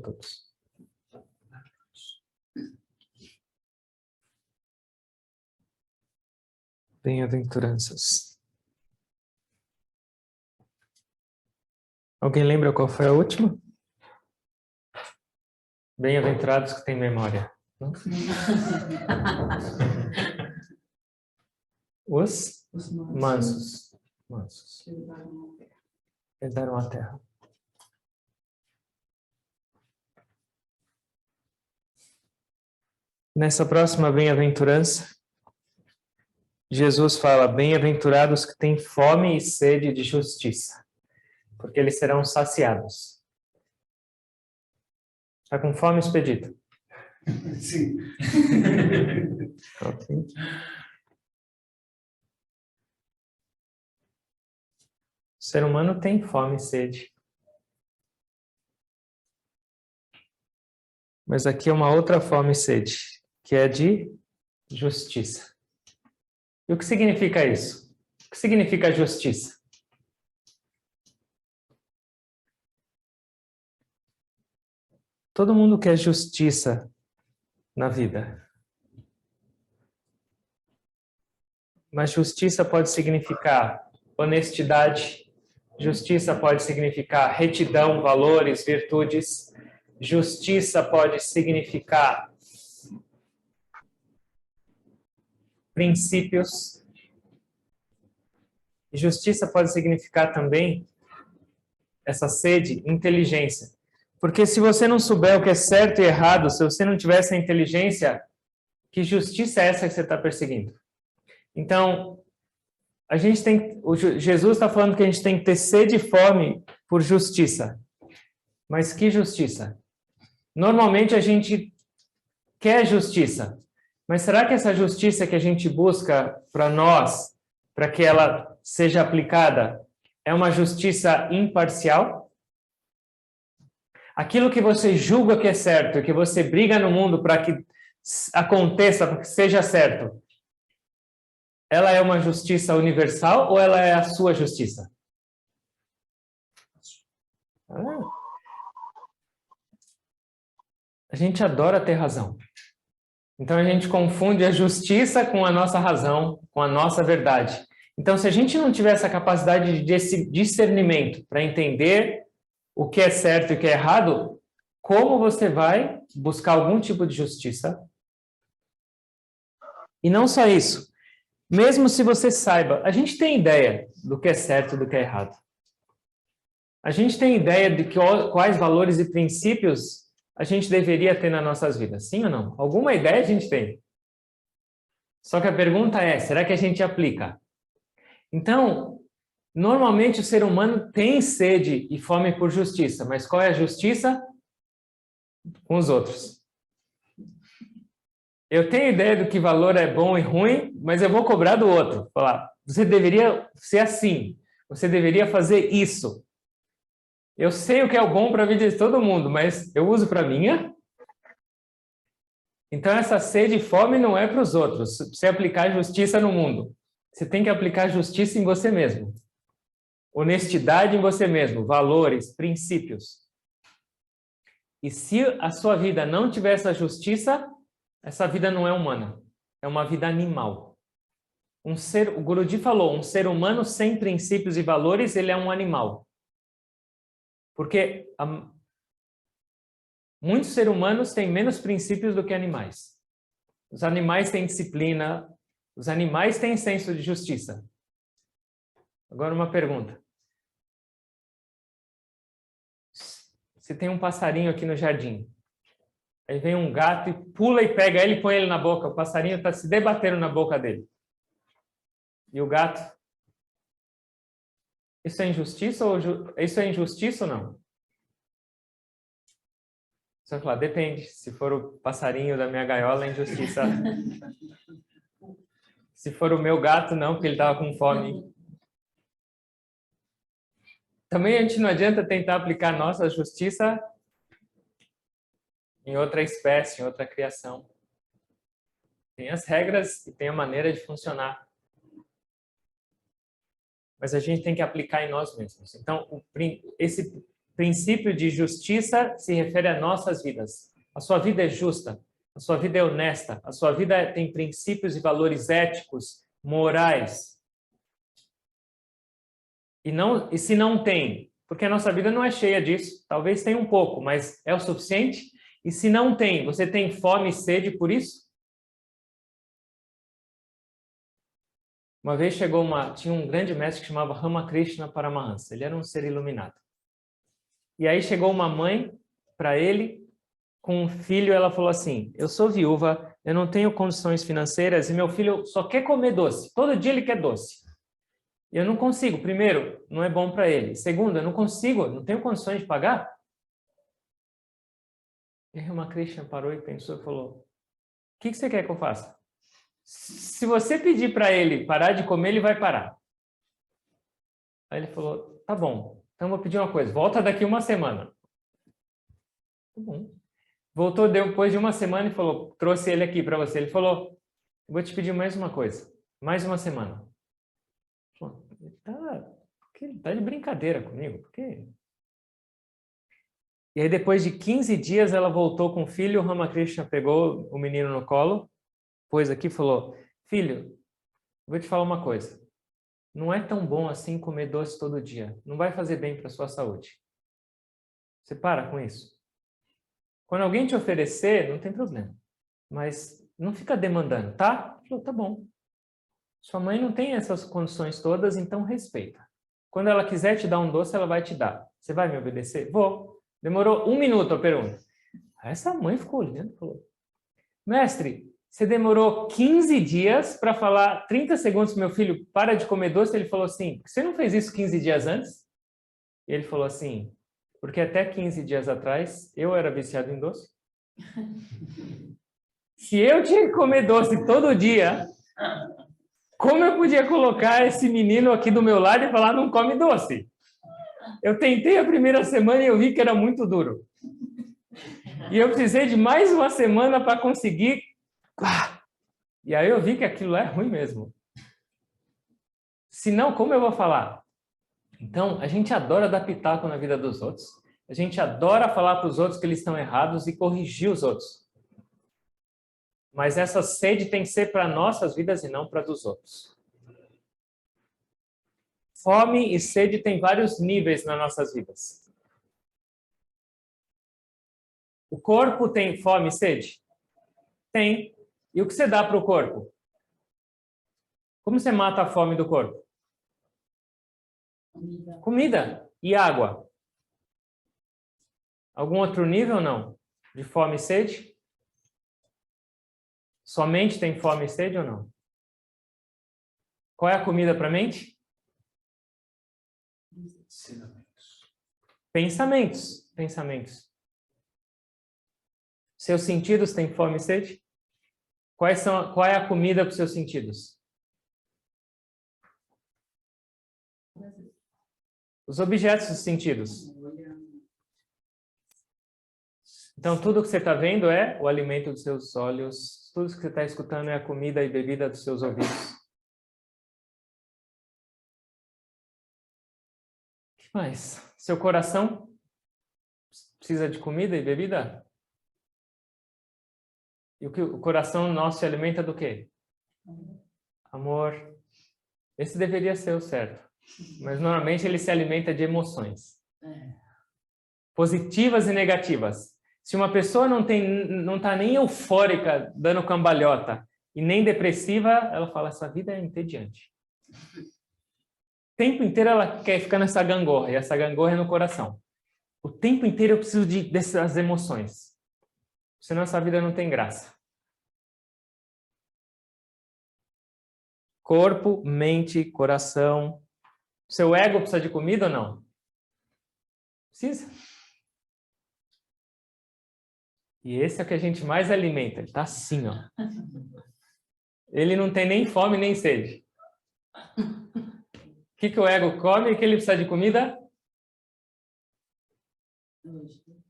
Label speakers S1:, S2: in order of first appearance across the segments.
S1: todos. Bem-aventuranças. Alguém lembra qual foi a última? Bem-aventurados que têm memória. Não? Os mansos. Mansos. Herdaram a terra. Nessa próxima bem-aventurança, Jesus fala: bem-aventurados que têm fome e sede de justiça, porque eles serão saciados. Está com fome, Expedito?
S2: Sim.
S1: Ok. O ser humano tem fome e sede. Mas aqui é uma outra fome e sede, que é de justiça. E o que significa isso? O que significa justiça? Todo mundo quer justiça na vida. Mas justiça pode significar honestidade, justiça pode significar retidão, valores, virtudes. Justiça pode significar princípios. E justiça pode significar também essa sede, inteligência. Porque se você não souber o que é certo e errado, se você não tiver essa inteligência, que justiça é essa que você está perseguindo? Então, Jesus está falando que a gente tem que ter sede e fome por justiça. Mas que justiça? Normalmente a gente quer justiça. Mas será que essa justiça que a gente busca para nós, para que ela seja aplicada, é uma justiça imparcial? Aquilo que você julga que é certo, que você briga no mundo para que aconteça, para que seja certo, ela é uma justiça universal ou ela é a sua justiça? A gente adora ter razão. Então a gente confunde a justiça com a nossa razão, com a nossa verdade. Então, se a gente não tiver essa capacidade de discernimento para entender o que é certo e o que é errado, como você vai buscar algum tipo de justiça? E não só isso. Mesmo se você saiba, a gente tem ideia do que é certo e do que é errado. A gente tem ideia de quais valores e princípios a gente deveria ter nas nossas vidas, sim ou não? Alguma ideia a gente tem. Só que a pergunta é, será que a gente aplica? Então, normalmente o ser humano tem sede e fome por justiça, mas qual é a justiça? Com os outros. Eu tenho ideia do que valor é bom e ruim, mas eu vou cobrar do outro. Falar, você deveria ser assim, você deveria fazer isso. Eu sei o que é o bom para a vida de todo mundo, mas eu uso para a minha. Então, essa sede e fome não é para os outros. Você aplicar justiça no mundo. Você tem que aplicar justiça em você mesmo. Honestidade em você mesmo. Valores, princípios. E se a sua vida não tiver essa justiça, essa vida não é humana. É uma vida animal. O Guruji falou, um ser humano sem princípios e valores, ele é um animal. Porque muitos seres humanos têm menos princípios do que animais. Os animais têm disciplina, os animais têm senso de justiça. Agora uma pergunta. Se tem um passarinho aqui no jardim, aí vem um gato e pula e pega ele e põe ele na boca, o passarinho está se debatendo na boca dele. E o gato? Isso é injustiça ou não? Você vai falar, depende. Se for o passarinho da minha gaiola, é injustiça. Se for o meu gato, não, porque ele estava com fome. Também a gente não adianta tentar aplicar nossa justiça em outra espécie, em outra criação. Tem as regras e tem a maneira de funcionar. Mas a gente tem que aplicar em nós mesmos. Então, esse Princípio de justiça se refere a nossas vidas. A sua vida é justa, a sua vida é honesta, a sua vida tem princípios e valores éticos, morais. E se não tem, porque a nossa vida não é cheia disso, talvez tenha um pouco, mas é o suficiente? E se não tem, você tem fome e sede por isso? Uma vez tinha um grande mestre que chamava Ramakrishna Paramahansa, ele era um ser iluminado. E aí chegou uma mãe para ele, com um filho, ela falou assim, eu sou viúva, eu não tenho condições financeiras e meu filho só quer comer doce, todo dia ele quer doce. E eu não consigo, primeiro, não é bom para ele. Segundo, eu não consigo, não tenho condições de pagar. E aí uma Krishna parou e pensou e falou, o que você quer que eu faça? Se você pedir para ele parar de comer, ele vai parar. Aí ele falou, tá bom, então eu vou pedir uma coisa, volta daqui uma semana. Tá bom. Voltou depois de uma semana e falou, trouxe ele aqui para você. Ele falou, eu vou te pedir mais uma coisa, mais uma semana. Ele tá de brincadeira comigo, por quê? E aí depois de 15 dias ela voltou com o filho, o Ramakrishna pegou o menino no colo, pôs aqui e falou, filho, vou te falar uma coisa, não é tão bom assim comer doce todo dia, não vai fazer bem para a sua saúde. Você para com isso. Quando alguém te oferecer, não tem problema, mas não fica demandando, tá? Ele falou, tá bom. Sua mãe não tem essas condições todas, então respeita. Quando ela quiser te dar um doce, ela vai te dar. Você vai me obedecer? Vou. Demorou 1 minuto a pergunta. Essa mãe ficou olhando e falou, mestre, você demorou 15 dias para falar 30 segundos para meu filho, para de comer doce? Ele falou assim, você não fez isso 15 dias antes? E ele falou assim, porque até 15 dias atrás eu era viciado em doce. Se eu tinha que comer doce todo dia, como eu podia colocar esse menino aqui do meu lado e falar, não come doce? Eu tentei a primeira semana e eu vi que era muito duro. E eu precisei de mais uma semana para conseguir. E aí eu vi que aquilo é ruim mesmo. Se não, como eu vou falar? Então, a gente adora dar pitaco na vida dos outros. A gente adora falar para os outros que eles estão errados e corrigir os outros. Mas essa sede tem que ser para nossas vidas e não para dos outros. Fome e sede tem vários níveis nas nossas vidas. O corpo tem fome e sede? Tem. E o que você dá para o corpo? Como você mata a fome do corpo? Comida e água. Algum outro nível, não? De fome e sede? Somente tem fome e sede ou não? Qual é a comida para a mente? Pensamentos. Pensamentos. Seus sentidos têm fome e sede? Qual é a comida para os seus sentidos? Os objetos dos sentidos. Então, tudo que você está vendo é o alimento dos seus olhos, tudo que você está escutando é a comida e bebida dos seus ouvidos. O que mais? Seu coração precisa de comida e bebida? E o coração nosso se alimenta do quê? Amor. Esse deveria ser o certo. Mas normalmente ele se alimenta de emoções. Positivas e negativas. Se uma pessoa não está nem eufórica, dando cambalhota, e nem depressiva, ela fala, essa vida é entediante. O tempo inteiro ela quer ficar nessa gangorra, e essa gangorra é no coração. O tempo inteiro eu preciso dessas emoções. Senão essa vida não tem graça. Corpo, mente, coração. Seu ego precisa de comida ou não? Precisa. E esse é o que a gente mais alimenta. Ele está assim, ó. Ele não tem nem fome nem sede. O que o ego come e que ele precisa de comida?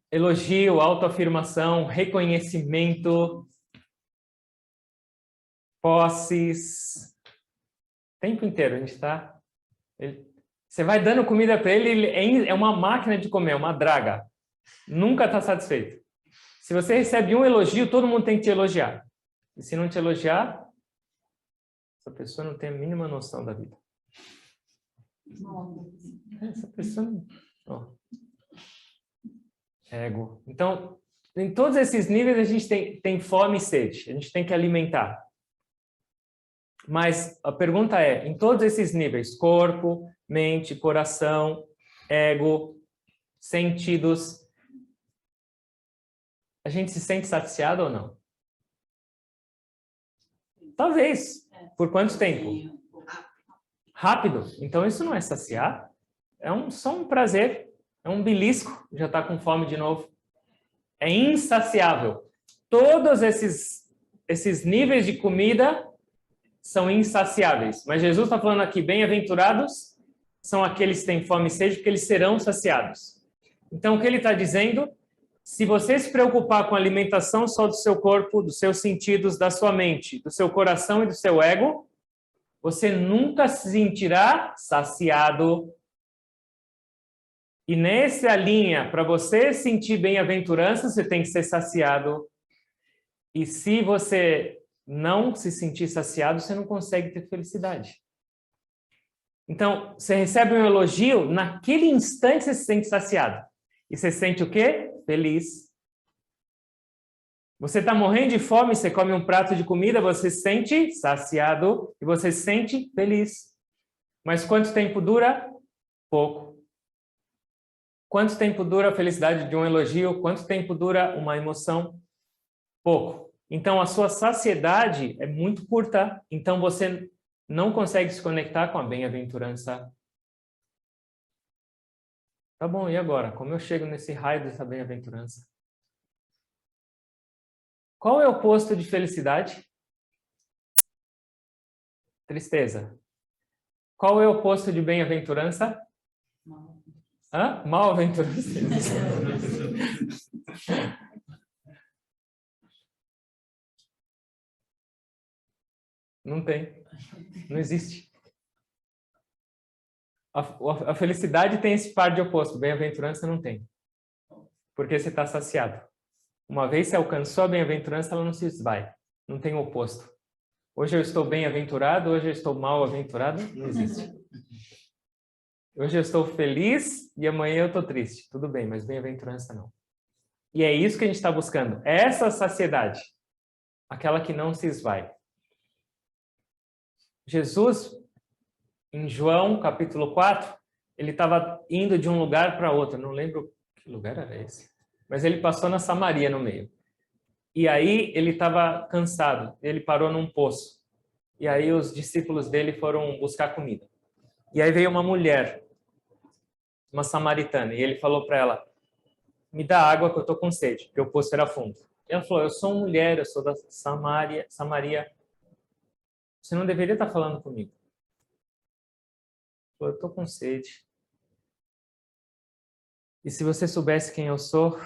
S1: Elogio, autoafirmação, reconhecimento, posses. O tempo inteiro a gente está... Você vai dando comida para ele, ele é uma máquina de comer, uma draga. Nunca está satisfeito. Se você recebe um elogio, todo mundo tem que te elogiar. E se não te elogiar, essa pessoa não tem a mínima noção da vida. Essa pessoa... Oh. Ego. Então, em todos esses níveis, a gente tem fome e sede. A gente tem que alimentar. Mas a pergunta é, em todos esses níveis, corpo, mente, coração, ego, sentidos, a gente se sente saciado ou não? Talvez. Por quanto tempo? Rápido. Então isso não é saciar. É só um prazer. É um belisco. Já está com fome de novo. É insaciável. Todos esses níveis de comida são insaciáveis. Mas Jesus está falando aqui, bem-aventurados são aqueles que têm fome e sede, porque eles serão saciados. Então, o que ele está dizendo? Se você se preocupar com a alimentação só do seu corpo, dos seus sentidos, da sua mente, do seu coração e do seu ego, você nunca se sentirá saciado. E nessa linha, para você sentir bem-aventurança, você tem que ser saciado. E se você não se sentir saciado, você não consegue ter felicidade. Então, você recebe um elogio, naquele instante você se sente saciado. E você sente o quê? Feliz. Você está morrendo de fome, você come um prato de comida, você se sente saciado e você se sente feliz. Mas quanto tempo dura? Pouco. Quanto tempo dura a felicidade de um elogio? Quanto tempo dura uma emoção? Pouco. Então, a sua saciedade é muito curta, então você não consegue se conectar com a bem-aventurança. Tá bom, e agora? Como eu chego nesse raio dessa bem-aventurança? Qual é o oposto de felicidade? Tristeza. Qual é o oposto de bem-aventurança? Hã? Mal-aventurança. Não tem. Não existe. A felicidade tem esse par de oposto. Bem-aventurança não tem. Porque você está saciado. Uma vez você alcançou a bem-aventurança, ela não se esvai. Não tem oposto. Hoje eu estou bem-aventurado, hoje eu estou mal-aventurado. Não existe. Hoje eu estou feliz e amanhã eu estou triste. Tudo bem, mas bem-aventurança não. E é isso que a gente está buscando. Essa saciedade. Aquela que não se esvai. Jesus, em João, capítulo 4, ele estava indo de um lugar para outro. Não lembro que lugar era esse. Mas ele passou na Samaria no meio. E aí ele estava cansado. Ele parou num poço. E aí os discípulos dele foram buscar comida. E aí veio uma mulher, uma samaritana. E ele falou para ela, me dá água que eu estou com sede, porque o poço era fundo. E ela falou, eu sou uma mulher, eu sou da Samaria. Você não deveria estar falando comigo. Eu estou com sede. E se você soubesse quem eu sou,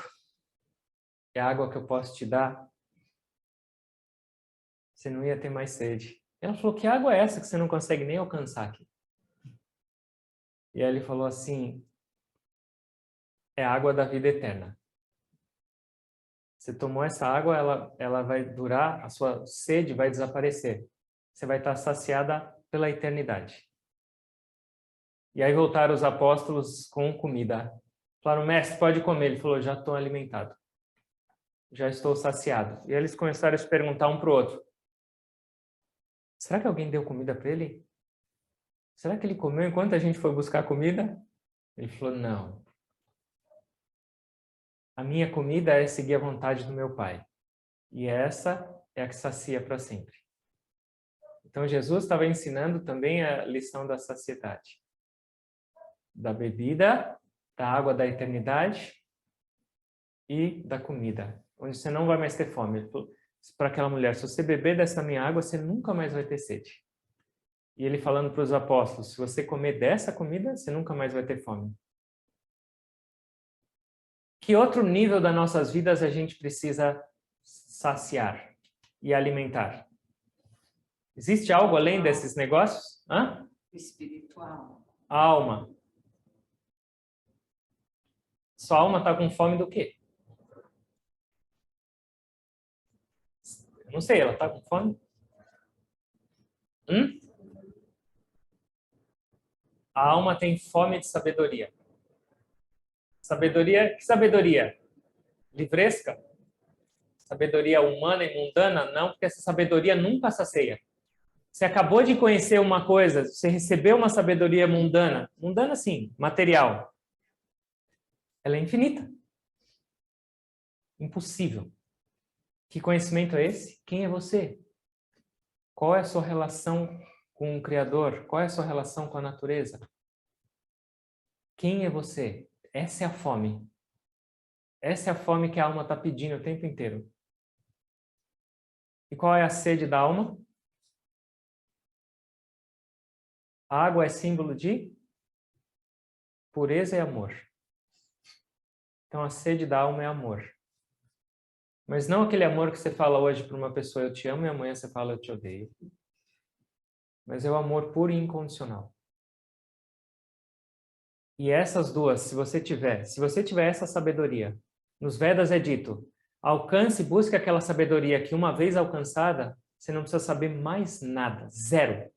S1: e a água que eu posso te dar, você não ia ter mais sede. Ela falou, que água é essa que você não consegue nem alcançar aqui? E aí ele falou assim, é a água da vida eterna. Você tomou essa água, ela vai durar, a sua sede vai desaparecer. Você vai estar saciada pela eternidade. E aí voltaram os apóstolos com comida. Falaram, mestre, pode comer. Ele falou, já estou alimentado. Já estou saciado. E eles começaram a se perguntar um para o outro. Será que alguém deu comida para ele? Será que ele comeu enquanto a gente foi buscar comida? Ele falou, não. A minha comida é seguir a vontade do meu Pai. E essa é a que sacia para sempre. Então Jesus estava ensinando também a lição da saciedade. Da bebida, da água da eternidade e da comida. Onde você não vai mais ter fome. Ele falou para aquela mulher, se você beber dessa minha água, você nunca mais vai ter sede. E ele falando para os apóstolos, se você comer dessa comida, você nunca mais vai ter fome. Que outro nível das nossas vidas a gente precisa saciar e alimentar? Existe algo além desses negócios? Hã?
S2: Espiritual.
S1: Alma. Sua alma está com fome do quê? Eu não sei, ela está com fome? A alma tem fome de sabedoria. Sabedoria, que sabedoria? Livresca? Sabedoria humana e mundana? Não, porque essa sabedoria nunca sacia. Você acabou de conhecer uma coisa, você recebeu uma sabedoria mundana. Mundana, sim, material. Ela é infinita. Impossível. Que conhecimento é esse? Quem é você? Qual é a sua relação com o Criador? Qual é a sua relação com a natureza? Quem é você? Essa é a fome. Essa é a fome que a alma está pedindo o tempo inteiro. E qual é a sede da alma? A água é símbolo de pureza e amor. Então a sede da alma é amor. Mas não aquele amor que você fala hoje para uma pessoa, eu te amo, e amanhã você fala, eu te odeio. Mas é o amor puro e incondicional. E essas duas, se você tiver essa sabedoria, nos Vedas é dito, alcance e busque aquela sabedoria que uma vez alcançada, você não precisa saber mais nada, zero.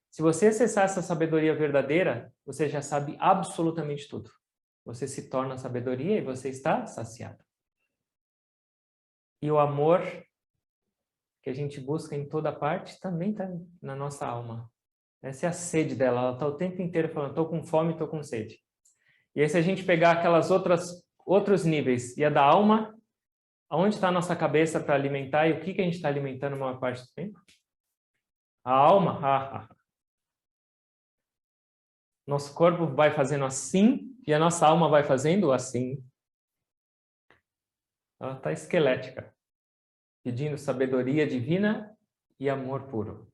S1: Se você acessar essa sabedoria verdadeira, você já sabe absolutamente tudo. Você se torna sabedoria e você está saciado. E o amor que a gente busca em toda parte também está na nossa alma. Essa é a sede dela. Ela está o tempo inteiro falando, estou com fome, estou com sede. E aí se a gente pegar aquelas outros níveis e a da alma, aonde está a nossa cabeça para alimentar e o que a gente está alimentando a maior parte do tempo? A alma? Nosso corpo vai fazendo assim e a nossa alma vai fazendo assim. Ela está esquelética, pedindo sabedoria divina e amor puro.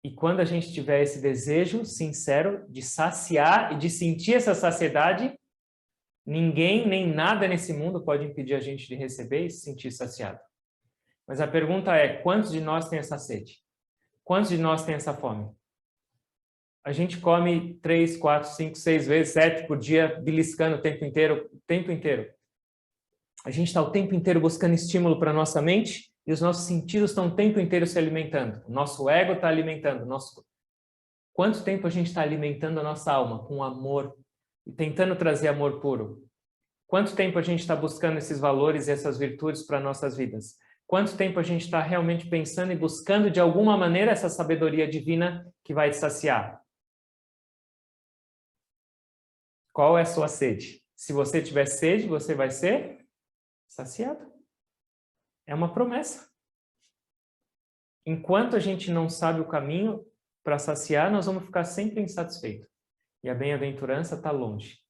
S1: E quando a gente tiver esse desejo sincero de saciar e de sentir essa saciedade, ninguém nem nada nesse mundo pode impedir a gente de receber e se sentir saciado. Mas a pergunta é, quantos de nós tem essa sede? Quantos de nós tem essa fome? A gente come 3, 4, 5, 6 vezes, 7 por dia, beliscando o tempo inteiro. A gente está o tempo inteiro buscando estímulo para a nossa mente e os nossos sentidos estão o tempo inteiro se alimentando. O nosso ego está alimentando. Quanto tempo a gente está alimentando a nossa alma com amor e tentando trazer amor puro? Quanto tempo a gente está buscando esses valores e essas virtudes para nossas vidas? Quanto tempo a gente está realmente pensando e buscando de alguma maneira essa sabedoria divina que vai te saciar? Qual é a sua sede? Se você tiver sede, você vai ser saciado. É uma promessa. Enquanto a gente não sabe o caminho para saciar, nós vamos ficar sempre insatisfeitos. E a bem-aventurança está longe.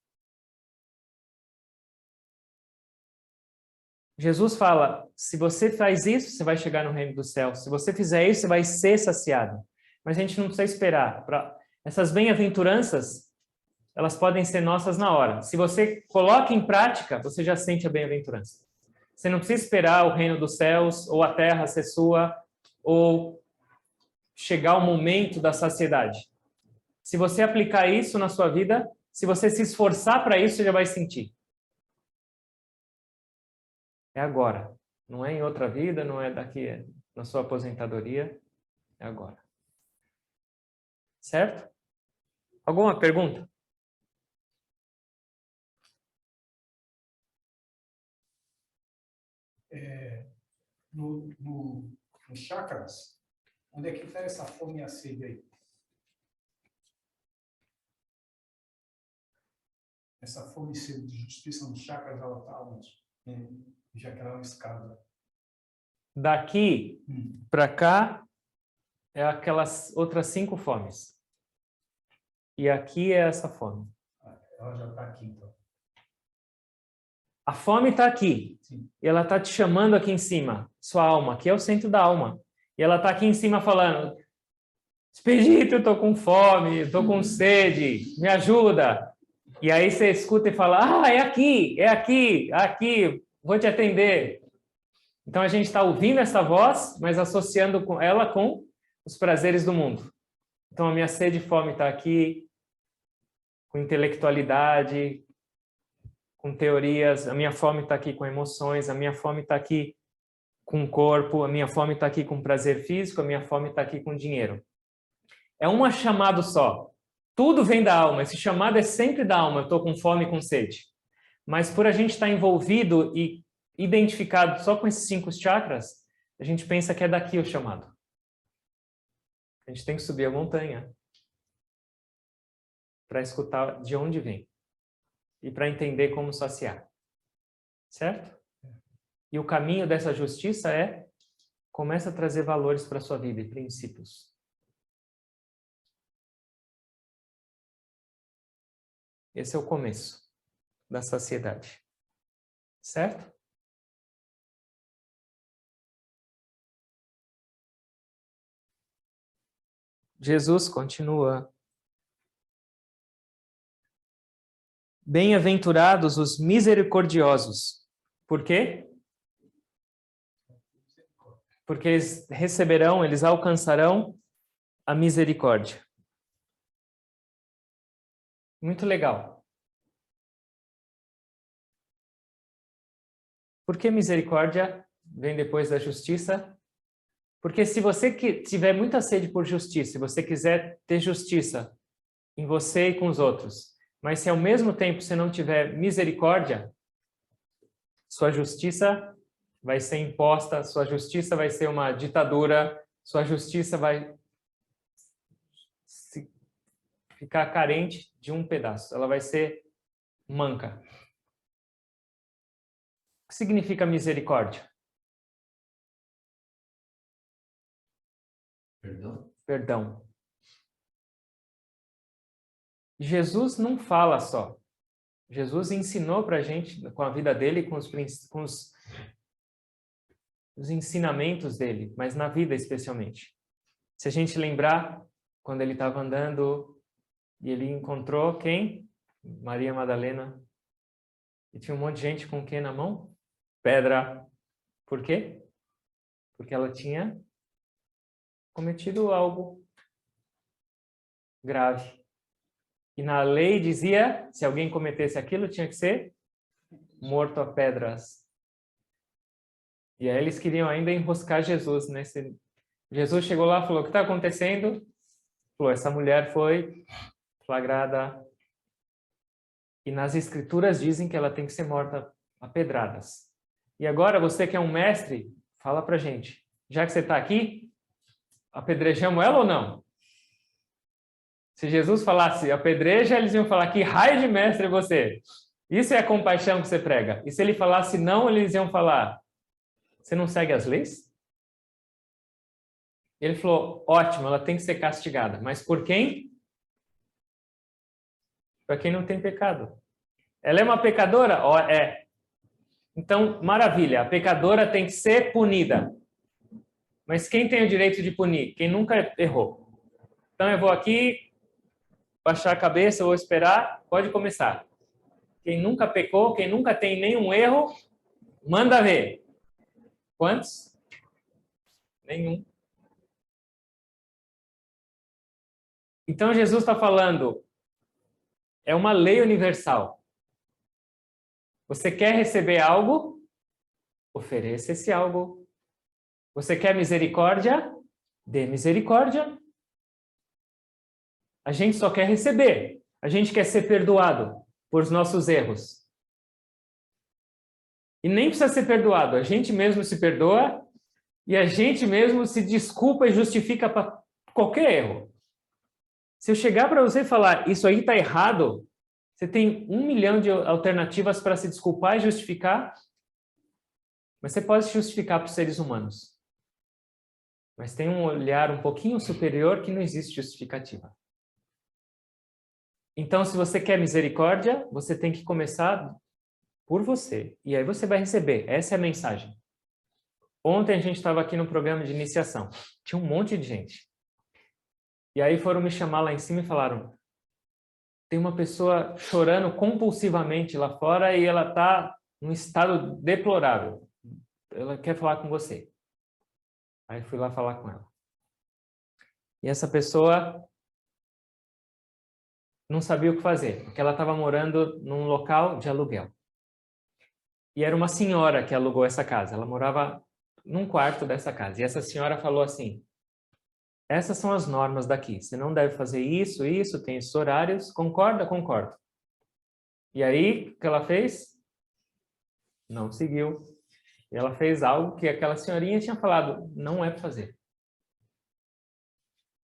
S1: Jesus fala, se você faz isso, você vai chegar no reino do céu. Se você fizer isso, você vai ser saciado. Mas a gente não precisa esperar. Essas bem-aventuranças, elas podem ser nossas na hora. Se você coloca em prática, você já sente a bem-aventurança. Você não precisa esperar o reino dos céus, ou a terra ser sua, ou chegar o momento da saciedade. Se você aplicar isso na sua vida, se você se esforçar para isso, você já vai sentir. É agora. Não é em outra vida, não é daqui na sua aposentadoria. É agora. Certo? Alguma pergunta?
S2: Nos chakras, onde é que está essa fome e a sede aí? Essa fome e sede de justiça nos chakras, ela está onde? Já que ela é uma escada.
S1: Daqui para cá é aquelas outras 5 fomes. E aqui é essa fome.
S2: Ela já está aqui, então.
S1: A fome está aqui. Sim. E ela está te chamando aqui em cima. Sua alma, que é o centro da alma. E ela está aqui em cima falando, Expedito, eu estou com fome, estou com sede, me ajuda. E aí você escuta e fala, é aqui, vou te atender. Então a gente está ouvindo essa voz, mas associando ela com os prazeres do mundo. Então a minha sede e fome está aqui, com intelectualidade, com teorias, a minha fome está aqui com emoções, a minha fome está aqui com o corpo, a minha fome está aqui com prazer físico, a minha fome está aqui com dinheiro. É um chamado só. Tudo vem da alma. Esse chamado é sempre da alma. Eu estou com fome e com sede. Mas por a gente estar envolvido e identificado só com esses 5 chakras, a gente pensa que é daqui o chamado. A gente tem que subir a montanha para escutar de onde vem e para entender como saciar. Certo? E o caminho dessa justiça é começa a trazer valores para a sua vida e princípios. Esse é o começo da saciedade. Certo? Jesus continua. Bem-aventurados os misericordiosos. Por quê? Porque eles receberão, eles alcançarão a misericórdia. Muito legal. Por que misericórdia vem depois da justiça? Porque se você tiver muita sede por justiça, se você quiser ter justiça em você e com os outros, mas se ao mesmo tempo você não tiver misericórdia, sua justiça vai ser imposta, sua justiça vai ser uma ditadura, sua justiça vai ficar carente de um pedaço, ela vai ser manca. O que significa misericórdia? Perdão. Jesus não fala só. Jesus ensinou para a gente, com a vida dele, com os ensinamentos dele, mas na vida especialmente. Se a gente lembrar, quando ele estava andando e ele encontrou quem? Maria Madalena. E tinha um monte de gente com o quê na mão? Pedra. Por quê? Porque ela tinha cometido algo grave. E na lei dizia, se alguém cometesse aquilo, tinha que ser morto a pedras. E aí eles queriam ainda enroscar Jesus nesse... Jesus chegou lá e falou, o que está acontecendo? Falou, essa mulher foi flagrada. E nas escrituras dizem que ela tem que ser morta a pedradas. E agora, você que é um mestre, fala pra gente. Já que você está aqui, apedrejamos ela ou não? Se Jesus falasse apedreja, eles iam falar que raio de mestre é você. Isso é a compaixão que você prega. E se ele falasse não, eles iam falar, você não segue as leis? Ele falou, ótimo, ela tem que ser castigada. Mas por quem? Para quem não tem pecado. Ela é uma pecadora? É. Então, maravilha, a pecadora tem que ser punida. Mas quem tem o direito de punir? Quem nunca errou. Então eu vou aqui, baixar a cabeça, vou esperar, pode começar. Quem nunca pecou, quem nunca tem nenhum erro, manda ver. Quantos? Nenhum. Então Jesus está falando, é uma lei universal. Você quer receber algo? Ofereça esse algo. Você quer misericórdia? Dê misericórdia. A gente só quer receber. A gente quer ser perdoado por os nossos erros. E nem precisa ser perdoado. A gente mesmo se perdoa e a gente mesmo se desculpa e justifica para qualquer erro. Se eu chegar para você e falar, isso aí está errado, você tem 1 milhão de alternativas para se desculpar e justificar, mas você pode se justificar para os seres humanos. Mas tem um olhar um pouquinho superior que não existe justificativa. Então, se você quer misericórdia, você tem que começar por você. E aí você vai receber. Essa é a mensagem. Ontem a gente estava aqui no programa de iniciação. Tinha um monte de gente. E aí foram me chamar lá em cima e falaram, tem uma pessoa chorando compulsivamente lá fora e ela está num estado deplorável. Ela quer falar com você. Aí fui lá falar com ela. E essa pessoa não sabia o que fazer, porque ela estava morando num local de aluguel. E era uma senhora que alugou essa casa. Ela morava num quarto dessa casa. E essa senhora falou assim: essas são as normas daqui. Você não deve fazer isso, isso, tem esses horários. Concorda? Concordo. E aí, o que ela fez? Não seguiu. E ela fez algo que aquela senhorinha tinha falado, não é para fazer.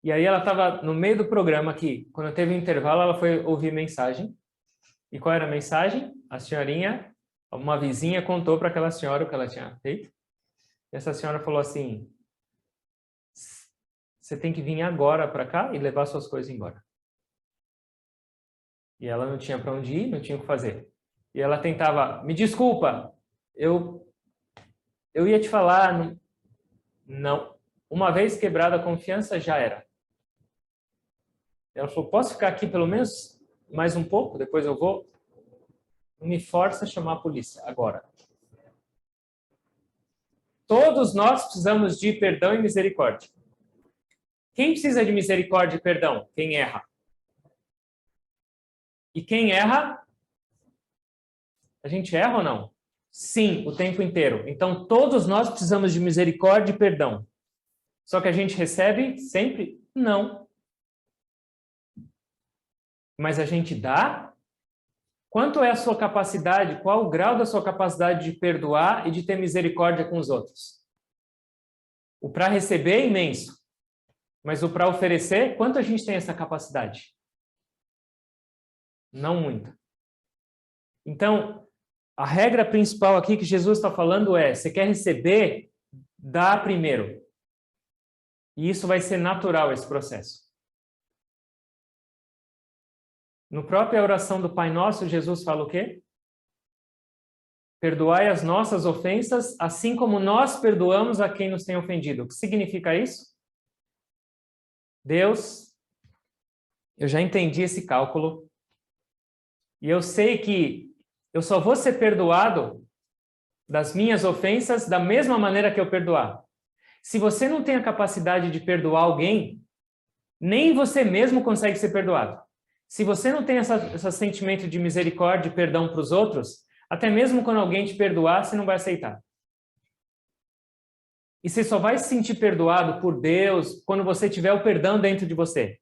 S1: E aí ela estava no meio do programa aqui. Quando teve um intervalo, ela foi ouvir mensagem. E qual era a mensagem? A senhorinha, uma vizinha contou para aquela senhora o que ela tinha feito. E essa senhora falou assim: você tem que vir agora para cá e levar suas coisas embora. E ela não tinha para onde ir, não tinha o que fazer. E ela tentava: me desculpa, eu ia te falar, não. Uma vez quebrada a confiança, já era. Ela falou: posso ficar aqui pelo menos mais um pouco, depois eu vou? Me força a chamar a polícia, agora. Todos nós precisamos de perdão e misericórdia. Quem precisa de misericórdia e perdão? Quem erra. E quem erra, a gente erra ou não? Sim, o tempo inteiro. Então, todos nós precisamos de misericórdia e perdão. Só que a gente recebe sempre? Não. Mas a gente dá? Quanto é a sua capacidade? Qual o grau da sua capacidade de perdoar e de ter misericórdia com os outros? O para receber é imenso. Mas o para oferecer, quanto a gente tem essa capacidade? Não muito. Então, a regra principal aqui que Jesus está falando é: você quer receber, dá primeiro. E isso vai ser natural, esse processo. No própria oração do Pai Nosso, Jesus fala o quê? Perdoai as nossas ofensas, assim como nós perdoamos a quem nos tem ofendido. O que significa isso? Deus, eu já entendi esse cálculo. E eu sei que eu só vou ser perdoado das minhas ofensas da mesma maneira que eu perdoar. Se você não tem a capacidade de perdoar alguém, nem você mesmo consegue ser perdoado. Se você não tem esse sentimento de misericórdia e perdão para os outros, até mesmo quando alguém te perdoar, você não vai aceitar. E você só vai se sentir perdoado por Deus quando você tiver o perdão dentro de você.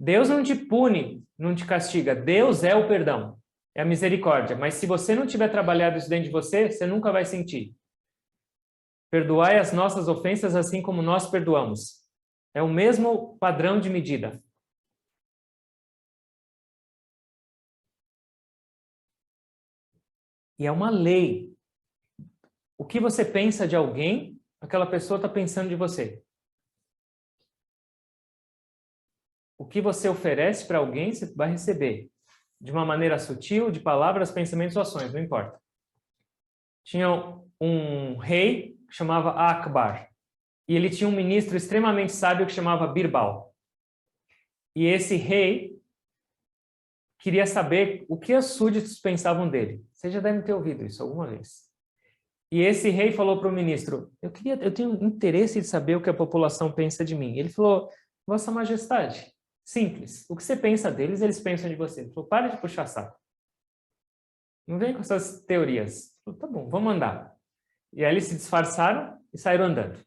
S1: Deus não te pune, não te castiga. Deus é o perdão, é a misericórdia. Mas se você não tiver trabalhado isso dentro de você, você nunca vai sentir. Perdoai as nossas ofensas assim como nós perdoamos. É o mesmo padrão de medida. E é uma lei. O que você pensa de alguém, aquela pessoa está pensando de você. O que você oferece para alguém, você vai receber. De uma maneira sutil, de palavras, pensamentos ou ações, não importa. Tinha um rei que chamava Akbar. E ele tinha um ministro extremamente sábio que chamava Birbal. E esse rei queria saber o que os súditos pensavam dele. Vocês já devem ter ouvido isso alguma vez. E esse rei falou para o ministro: eu tenho interesse de saber o que a população pensa de mim. Ele falou: Vossa Majestade, simples. O que você pensa deles, eles pensam de você. Ele falou: para de puxar saco. Não vem com essas teorias. Ele falou: tá bom, vamos andar. E aí eles se disfarçaram e saíram andando.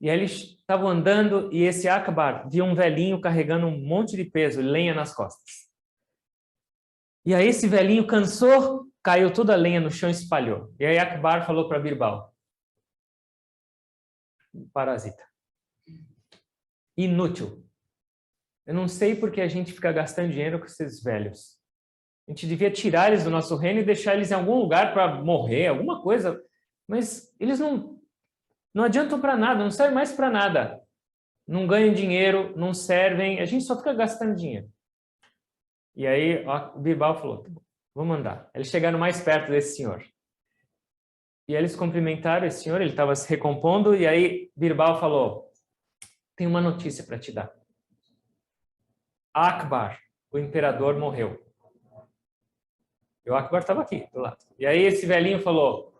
S1: E aí eles estavam andando e esse Akbar viu um velhinho carregando um monte de peso, lenha nas costas. E aí esse velhinho cansou, caiu toda a lenha no chão e espalhou. E aí Akbar falou para Birbal: parasita. Inútil. Eu não sei porque a gente fica gastando dinheiro com esses velhos. A gente devia tirar eles do nosso reino e deixar eles em algum lugar para morrer, alguma coisa. Mas eles não adiantam para nada, não servem mais para nada. Não ganham dinheiro, não servem, a gente só fica gastando dinheiro. E aí o Birbal falou: vamos andar. Eles chegaram mais perto desse senhor. E eles cumprimentaram esse senhor, ele estava se recompondo, e aí Birbal falou: tem uma notícia para te dar. Akbar, o imperador, morreu. E o Akbar estava aqui, do lado. E aí esse velhinho falou: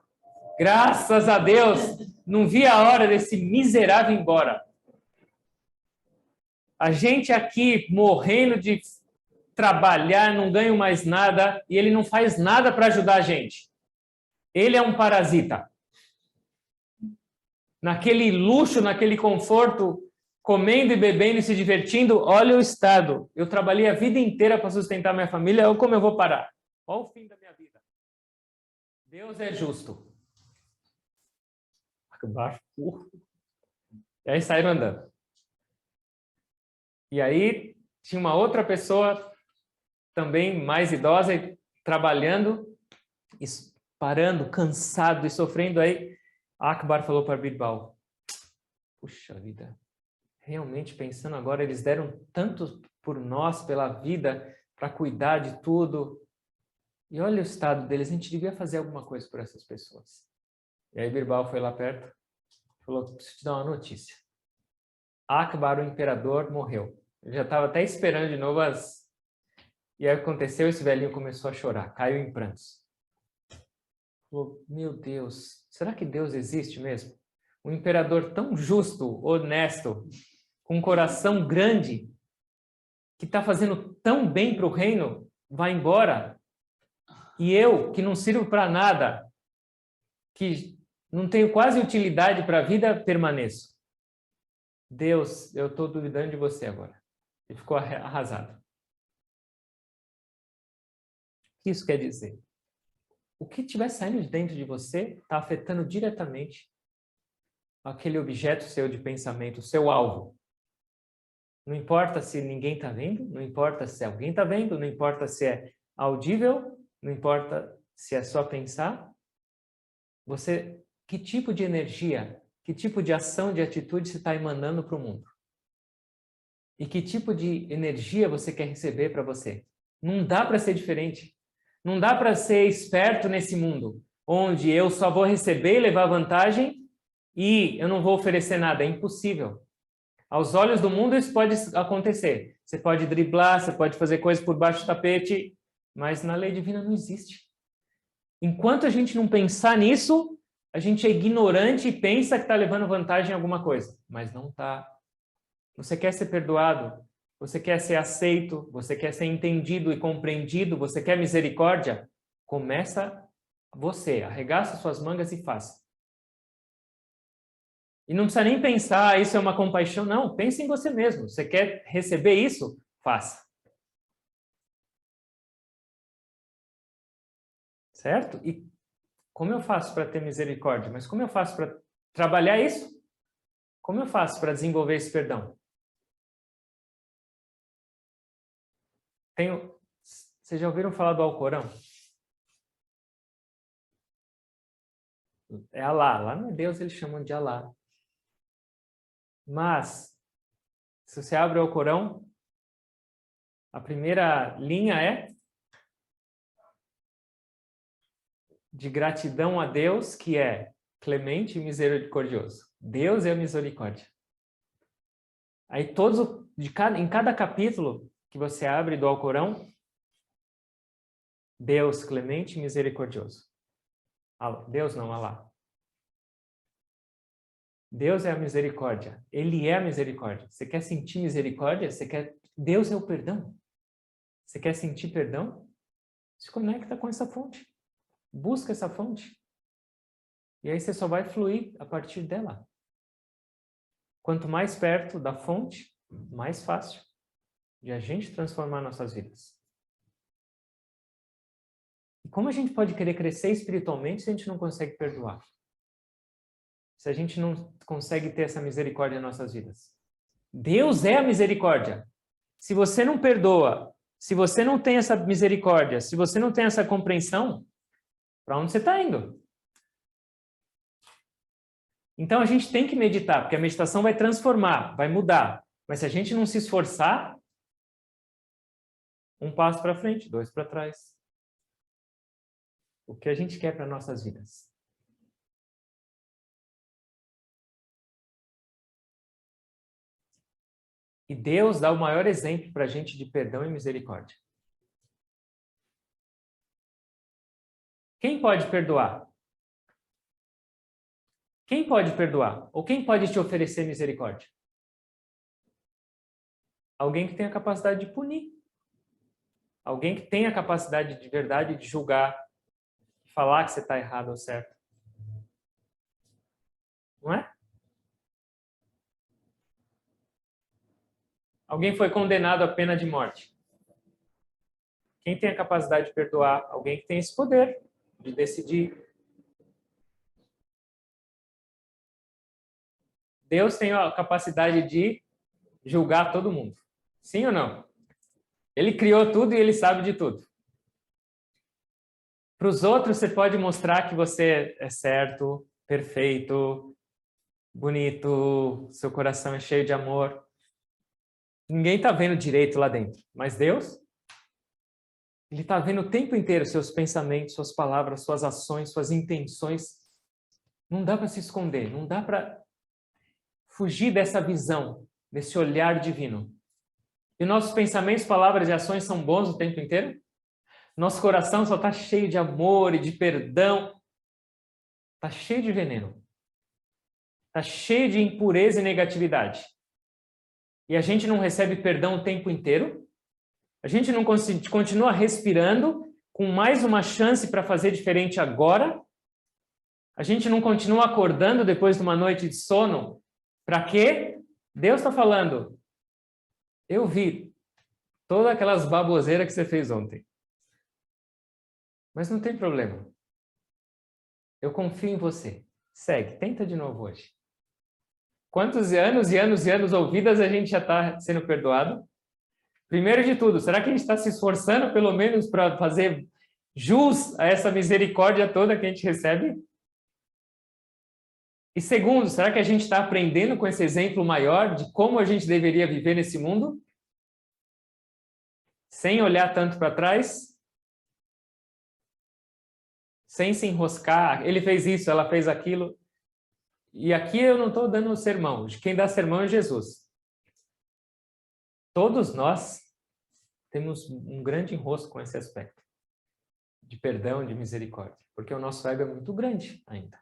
S1: graças a Deus, não vi a hora desse miserável ir embora. A gente aqui morrendo de trabalhar, não ganho mais nada, e ele não faz nada para ajudar a gente. Ele é um parasita. Naquele luxo, naquele conforto, comendo e bebendo e se divertindo, olha o estado. Eu trabalhei a vida inteira para sustentar minha família, olha como eu vou parar. Olha o fim da minha vida. Deus é justo. E aí saíram andando. E aí tinha uma outra pessoa, também mais idosa, trabalhando, parando, cansado e sofrendo. Aí Akbar falou para Birbal, puxa vida, realmente pensando agora, eles deram tanto por nós, pela vida, para cuidar de tudo. E olha o estado deles, a gente devia fazer alguma coisa por essas pessoas. E aí Birbal foi lá perto, falou, preciso te dar uma notícia. Akbar, o imperador, morreu. Eu já estava até esperando de novo as... E aí aconteceu, esse velhinho começou a chorar, caiu em prantos. Falou, meu Deus, será que Deus existe mesmo? Um imperador tão justo, honesto, com um coração grande, que está fazendo tão bem para o reino, vai embora. E eu, que não sirvo para nada, que não tenho quase utilidade para a vida, permaneço. Deus, eu estou duvidando de você agora. Ele ficou arrasado. O que isso quer dizer? O que estiver saindo de dentro de você está afetando diretamente aquele objeto seu de pensamento, o seu alvo. Não importa se ninguém está vendo, não importa se alguém está vendo, não importa se é audível, não importa se é só pensar. Você, que tipo de energia, que tipo de ação, de atitude você está emanando para o mundo? E que tipo de energia você quer receber para você? Não dá para ser diferente. Não dá para ser esperto nesse mundo, onde eu só vou receber e levar vantagem e eu não vou oferecer nada. É impossível. Aos olhos do mundo isso pode acontecer. Você pode driblar, você pode fazer coisas por baixo do tapete, mas na lei divina não existe. Enquanto a gente não pensar nisso, a gente é ignorante e pensa que está levando vantagem em alguma coisa, mas não está. Você quer ser perdoado? Você quer ser aceito? Você quer ser entendido e compreendido? Você quer misericórdia? Começa você, arregaça suas mangas e faça. E não precisa nem pensar, isso é uma compaixão. Não, pense em você mesmo. Você quer receber isso? Faça. Certo? E como eu faço para ter misericórdia? Mas como eu faço para trabalhar isso? Como eu faço para desenvolver esse perdão? Vocês já ouviram falar do Alcorão? É Alá. Lá não é Deus, eles chamam de Alá. Mas, se você abre o Alcorão, a primeira linha é de gratidão a Deus, que é clemente e misericordioso. Deus é a misericórdia. Aí em cada capítulo que você abre do Alcorão, Deus clemente e misericordioso. Deus não, Alá. Deus é a misericórdia. Ele é a misericórdia. Você quer sentir misericórdia? Deus é o perdão. Você quer sentir perdão? Se conecta com essa fonte. Busca essa fonte. E aí você só vai fluir a partir dela. Quanto mais perto da fonte, mais fácil de a gente transformar nossas vidas. E como a gente pode querer crescer espiritualmente se a gente não consegue perdoar? Se a gente não consegue ter essa misericórdia em nossas vidas? Deus é a misericórdia. Se você não perdoa, se você não tem essa misericórdia, se você não tem essa compreensão, para onde você está indo? Então a gente tem que meditar, porque a meditação vai transformar, vai mudar. Mas se a gente não se esforçar, um passo para frente, 2 para trás. O que a gente quer para nossas vidas? E Deus dá o maior exemplo para a gente de perdão e misericórdia. Quem pode perdoar? Quem pode perdoar? Ou quem pode te oferecer misericórdia? Alguém que tem a capacidade de punir. Alguém que tem a capacidade de verdade de julgar, de falar que você está errado ou certo. Não é? Alguém foi condenado à pena de morte. Quem tem a capacidade de perdoar? Alguém que tem esse poder de decidir. Deus tem a capacidade de julgar todo mundo. Sim ou não? Ele criou tudo e ele sabe de tudo. Para os outros, você pode mostrar que você é certo, perfeito, bonito, seu coração é cheio de amor. Ninguém está vendo direito lá dentro, mas Deus, Ele está vendo o tempo inteiro seus pensamentos, suas palavras, suas ações, suas intenções. Não dá para se esconder, não dá para fugir dessa visão, desse olhar divino. E nossos pensamentos, palavras e ações são bons o tempo inteiro? Nosso coração só está cheio de amor e de perdão. Está cheio de veneno. Está cheio de impureza e negatividade. E a gente não recebe perdão o tempo inteiro? A gente não continua respirando com mais uma chance para fazer diferente agora? A gente não continua acordando depois de uma noite de sono? Para quê? Deus está falando. Eu vi todas aquelas baboseiras que você fez ontem. Mas não tem problema. Eu confio em você. Segue, tenta de novo hoje. Quantos anos e anos e anos ouvidas a gente já está sendo perdoado? Primeiro de tudo, será que a gente está se esforçando pelo menos para fazer jus a essa misericórdia toda que a gente recebe? E segundo, será que a gente está aprendendo com esse exemplo maior de como a gente deveria viver nesse mundo? Sem olhar tanto para trás? Sem se enroscar? Ele fez isso, ela fez aquilo. E aqui eu não estou dando sermão. Quem dá sermão é Jesus. Todos nós temos um grande enrosco com esse aspecto de perdão, de misericórdia, porque o nosso ego é muito grande ainda.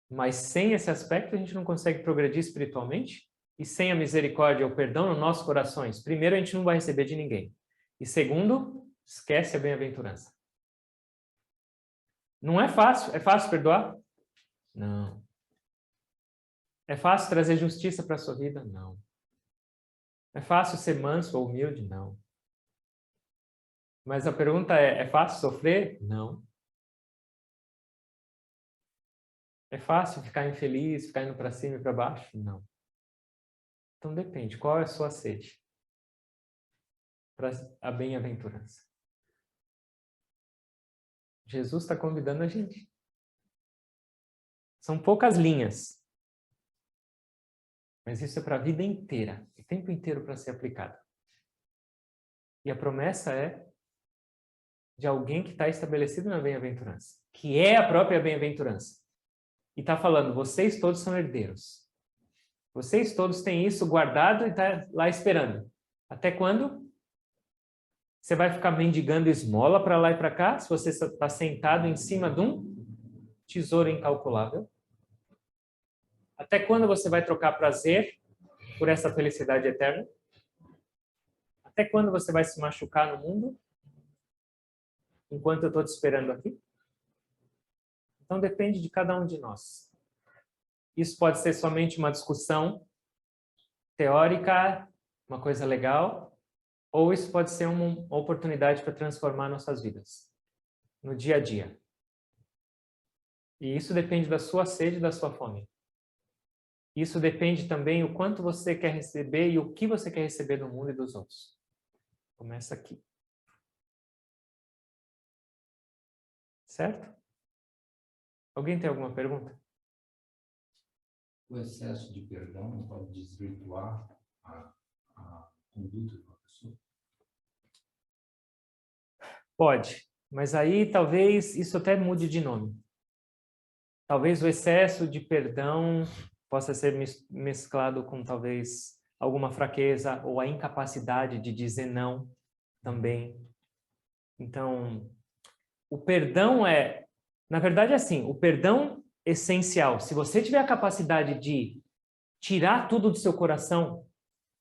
S1: Mas sem esse aspecto a gente não consegue progredir espiritualmente, e sem a misericórdia ou perdão nos nossos corações, primeiro a gente não vai receber de ninguém. E segundo, esquece a bem-aventurança. Não é fácil. É fácil perdoar? Não. É fácil trazer justiça para a sua vida? Não. É fácil ser manso ou humilde? Não. Mas a pergunta é fácil sofrer? Não. É fácil ficar infeliz, ficar indo para cima e para baixo? Não. Então depende, qual é a sua sede para a bem-aventurança? Jesus está convidando a gente. São poucas linhas. Mas isso é para a vida inteira, o tempo inteiro para ser aplicado. E a promessa é de alguém que está estabelecido na bem-aventurança, que é a própria bem-aventurança. E está falando, vocês todos são herdeiros. Vocês todos têm isso guardado e está lá esperando. Até quando? Você vai ficar mendigando esmola para lá e para cá, se você está sentado em cima de um tesouro incalculável? Até quando você vai trocar prazer por essa felicidade eterna? Até quando você vai se machucar no mundo? Enquanto eu estou te esperando aqui? Então depende de cada um de nós. Isso pode ser somente uma discussão teórica, uma coisa legal, ou isso pode ser uma oportunidade para transformar nossas vidas, no dia a dia. E isso depende da sua sede e da sua fome. Isso depende também o quanto você quer receber e o que você quer receber do mundo e dos outros. Começa aqui. Certo? Alguém tem alguma pergunta?
S3: O excesso de perdão não pode desvirtuar a conduta de uma pessoa?
S1: Pode, mas aí talvez isso até mude de nome. Talvez o excesso de perdão possa ser mesclado com talvez alguma fraqueza ou a incapacidade de dizer não também. Então, o perdão na verdade é assim, o perdão essencial, se você tiver a capacidade de tirar tudo do seu coração,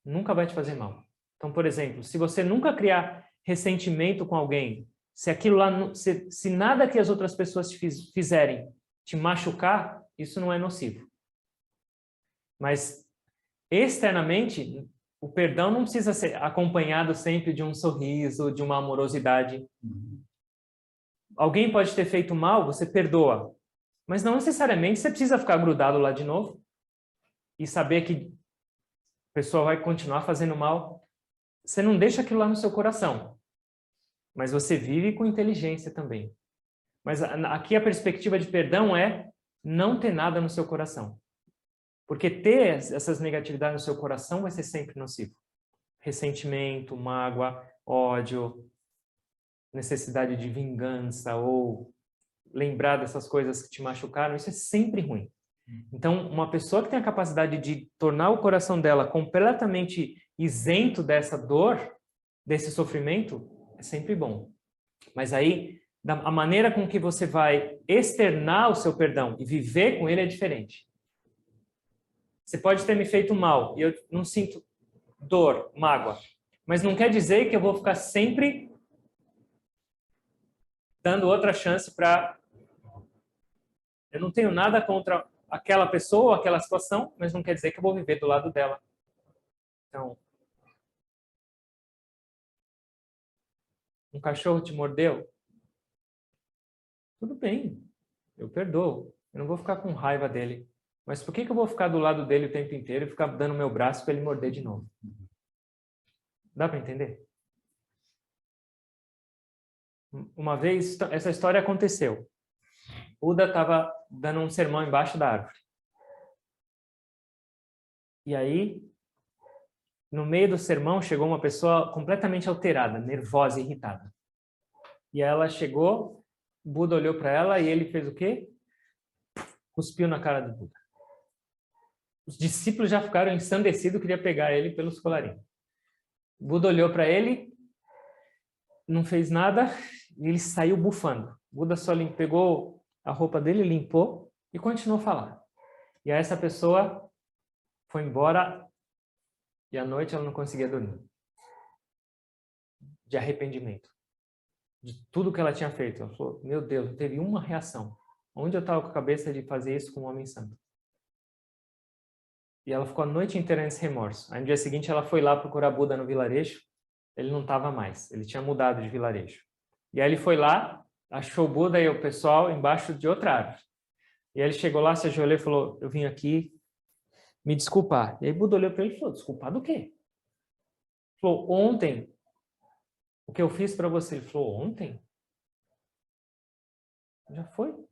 S1: nunca vai te fazer mal. Então, por exemplo, se você nunca criar ressentimento com alguém, se aquilo lá, se nada que as outras pessoas te fizerem te machucar, isso não é nocivo. Mas externamente, o perdão não precisa ser acompanhado sempre de um sorriso, de uma amorosidade. Alguém pode ter feito mal, você perdoa. Mas não necessariamente você precisa ficar grudado lá de novo e saber que a pessoa vai continuar fazendo mal. Você não deixa aquilo lá no seu coração. Mas você vive com inteligência também. Mas aqui a perspectiva de perdão é não ter nada no seu coração. Porque ter essas negatividades no seu coração vai ser sempre nocivo. Ressentimento, mágoa, ódio, necessidade de vingança ou lembrar dessas coisas que te machucaram, isso é sempre ruim. Então, uma pessoa que tem a capacidade de tornar o coração dela completamente isento dessa dor, desse sofrimento, é sempre bom. Mas aí, a maneira com que você vai externar o seu perdão e viver com ele é diferente. Você pode ter me feito mal e eu não sinto dor, mágoa, mas não quer dizer que eu vou ficar sempre dando outra chance para... Eu não tenho nada contra aquela pessoa, aquela situação, mas não quer dizer que eu vou viver do lado dela. Então, um cachorro te mordeu? Tudo bem, eu perdoo. Eu não vou ficar com raiva dele. Mas por que eu vou ficar do lado dele o tempo inteiro e ficar dando meu braço para ele morder de novo? Dá para entender? Uma vez, essa história aconteceu. Buda estava dando um sermão embaixo da árvore. E aí, no meio do sermão, chegou uma pessoa completamente alterada, nervosa, irritada. E ela chegou, Buda olhou para ela e ele fez o quê? Cuspiu na cara do Buda. Os discípulos já ficaram ensandecidos, queria pegar ele pelos colarinhos. Buda olhou para ele, não fez nada, e ele saiu bufando. Buda só pegou a roupa dele, limpou e continuou a falar. E aí essa pessoa foi embora e à noite ela não conseguia dormir. De arrependimento. De tudo que ela tinha feito. Ela falou, meu Deus, não teve uma reação. Onde eu estava com a cabeça de fazer isso com um homem santo? E ela ficou a noite inteira nesse remorso. Aí no dia seguinte ela foi lá procurar Buda no vilarejo. Ele não estava mais. Ele tinha mudado de vilarejo. E aí ele foi lá, achou Buda e o pessoal embaixo de outra árvore. E aí ele chegou lá, se ajoelhou e falou, eu vim aqui me desculpar. E aí Buda olhou para ele e falou, desculpar do quê? Ele falou, ontem, o que eu fiz para você? Ele falou, ontem? Já foi? Ele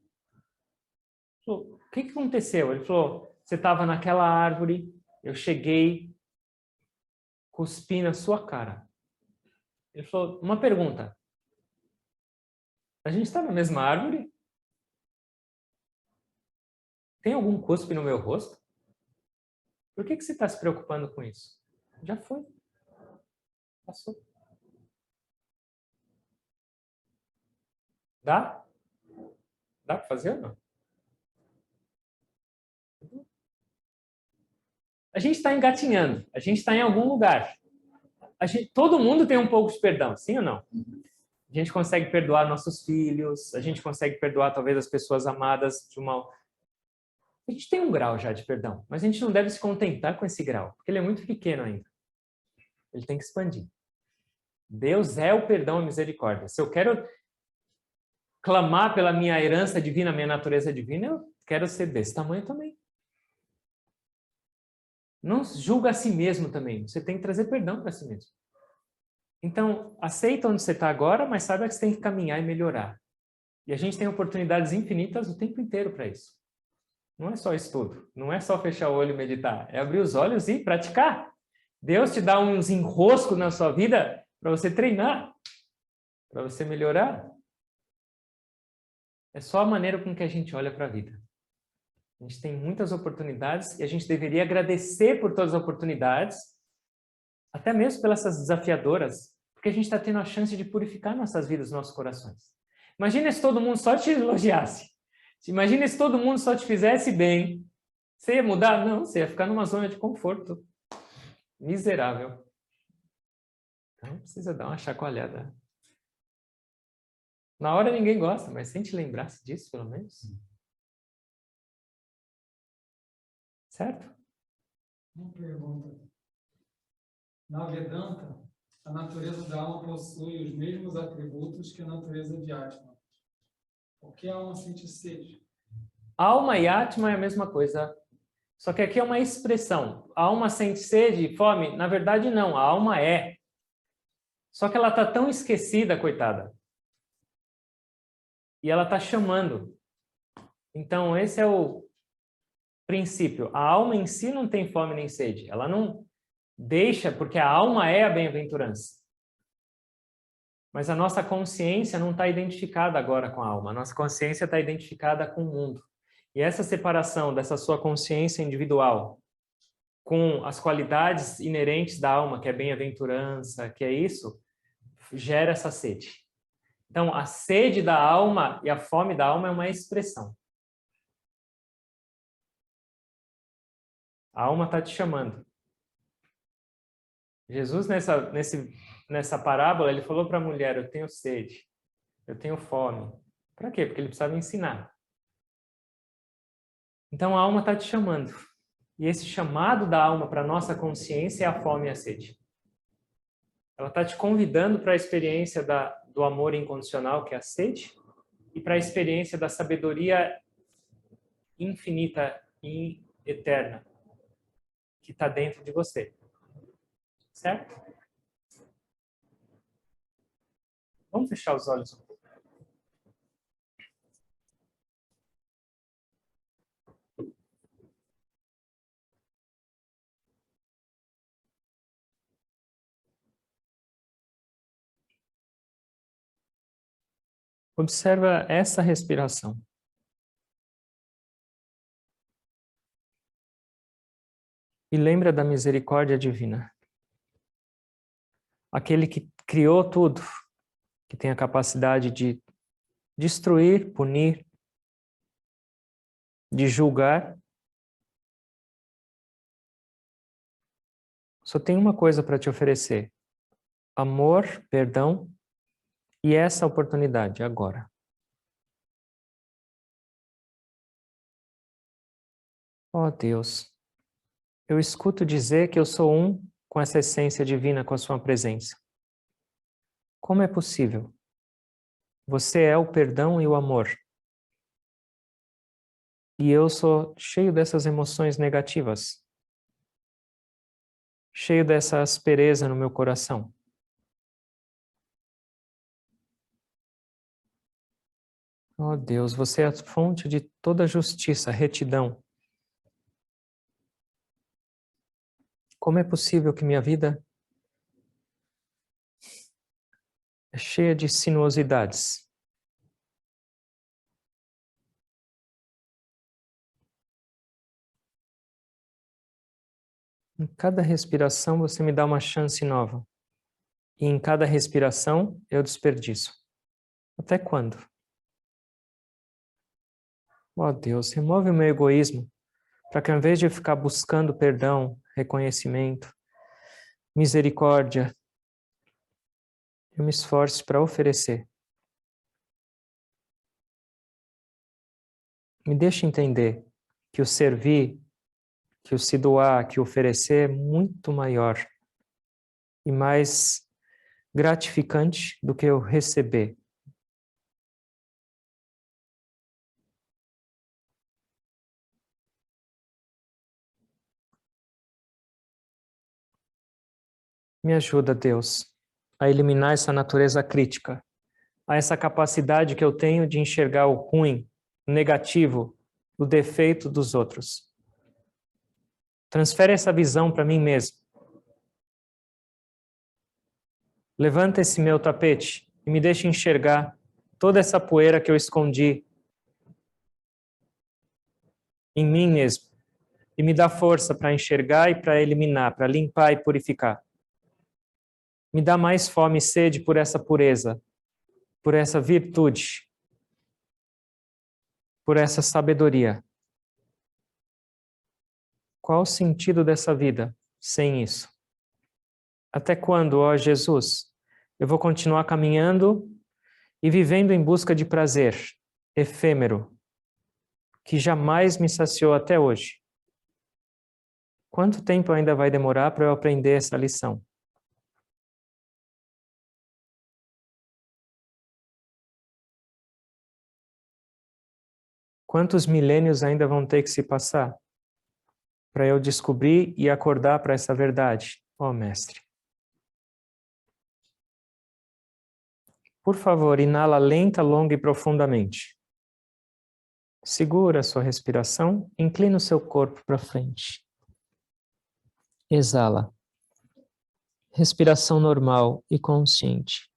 S1: falou, o que aconteceu? Ele falou, você estava naquela árvore, eu cheguei, cuspi na sua cara. Ele falou, uma pergunta. A gente está na mesma árvore? Tem algum cuspe no meu rosto? Por que você está se preocupando com isso? Já foi. Passou. Dá? Dá para fazer ou não? A gente está engatinhando. A gente está em algum lugar. Todo mundo tem um pouco de perdão, sim ou não? A gente consegue perdoar nossos filhos, a gente consegue perdoar talvez as pessoas amadas de uma... A gente tem um grau já de perdão, mas a gente não deve se contentar com esse grau, porque ele é muito pequeno ainda. Ele tem que expandir. Deus é o perdão e misericórdia. Se eu quero clamar pela minha herança divina, minha natureza divina, eu quero ser desse tamanho também. Não julga a si mesmo também. Você tem que trazer perdão para si mesmo. Então, aceita onde você está agora, mas saiba que você tem que caminhar e melhorar. E a gente tem oportunidades infinitas o tempo inteiro para isso. Não é só estudo, não é só fechar o olho e meditar, é abrir os olhos e praticar. Deus te dá uns enroscos na sua vida para você treinar, para você melhorar. É só a maneira com que a gente olha para a vida. A gente tem muitas oportunidades e a gente deveria agradecer por todas as oportunidades, até mesmo pelas essas desafiadoras, porque a gente está tendo a chance de purificar nossas vidas, nossos corações. Imagina se todo mundo só te elogiasse. Imagina se todo mundo só te fizesse bem. Você ia mudar? Não, você ia ficar numa zona de conforto. Miserável. Então precisa dar uma chacoalhada. Na hora ninguém gosta, mas tente lembrar-se disso, pelo menos. Certo?
S4: Uma pergunta. Na Vedanta, a natureza da alma possui os mesmos atributos que a natureza de Atma. Por que a alma sente sede?
S1: Alma e Atma é a mesma coisa. Só que aqui é uma expressão. A alma sente sede e fome? Na verdade, não. A alma é. Só que ela está tão esquecida, coitada. E ela está chamando. Então, esse é o princípio. A alma em si não tem fome nem sede. Ela não deixa, porque a alma é a bem-aventurança. Mas a nossa consciência não está identificada agora com a alma. A nossa consciência está identificada com o mundo. E essa separação dessa sua consciência individual com as qualidades inerentes da alma, que é bem-aventurança, que é isso, gera essa sede. Então, a sede da alma e a fome da alma é uma expressão. A alma está te chamando. Jesus, nessa parábola, ele falou para a mulher, eu tenho sede, eu tenho fome. Para quê? Porque ele precisava ensinar. Então, a alma está te chamando. E esse chamado da alma para a nossa consciência é a fome e a sede. Ela está te convidando para a experiência do amor incondicional, que é a sede, e para a experiência da sabedoria infinita e eterna, que está dentro de você. Certo? Vamos fechar os olhos um pouco. Observa essa respiração. E lembra da misericórdia divina. Aquele que criou tudo, que tem a capacidade de destruir, punir, de julgar. Só tem uma coisa para te oferecer: amor, perdão e essa oportunidade agora. Ó Deus, eu escuto dizer que eu sou um com essa essência divina, com a sua presença. Como é possível? Você é o perdão e o amor. E eu sou cheio dessas emoções negativas. Cheio dessa aspereza no meu coração. Ó Deus, você é a fonte de toda justiça, retidão. Como é possível que minha vida é cheia de sinuosidades? Em cada respiração você me dá uma chance nova. E em cada respiração eu desperdiço. Até quando? Ó Deus, remove o meu egoísmo, para que ao invés de eu ficar buscando perdão, reconhecimento, misericórdia, eu me esforce para oferecer. Me deixe entender que o servir, que o se doar, que o oferecer é muito maior e mais gratificante do que eu receber. Me ajuda, Deus, a eliminar essa natureza crítica, a essa capacidade que eu tenho de enxergar o ruim, o negativo, o defeito dos outros. Transfere essa visão para mim mesmo. Levanta esse meu tapete e me deixa enxergar toda essa poeira que eu escondi em mim mesmo. E me dá força para enxergar e para eliminar, para limpar e purificar. Me dá mais fome e sede por essa pureza, por essa virtude, por essa sabedoria. Qual o sentido dessa vida sem isso? Até quando, ó Jesus, eu vou continuar caminhando e vivendo em busca de prazer efêmero, que jamais me saciou até hoje? Quanto tempo ainda vai demorar para eu aprender essa lição? Quantos milênios ainda vão ter que se passar para eu descobrir e acordar para essa verdade, ó Mestre? Por favor, inala lenta, longa e profundamente. Segura a sua respiração, inclina o seu corpo para frente. Exala. Respiração normal e consciente.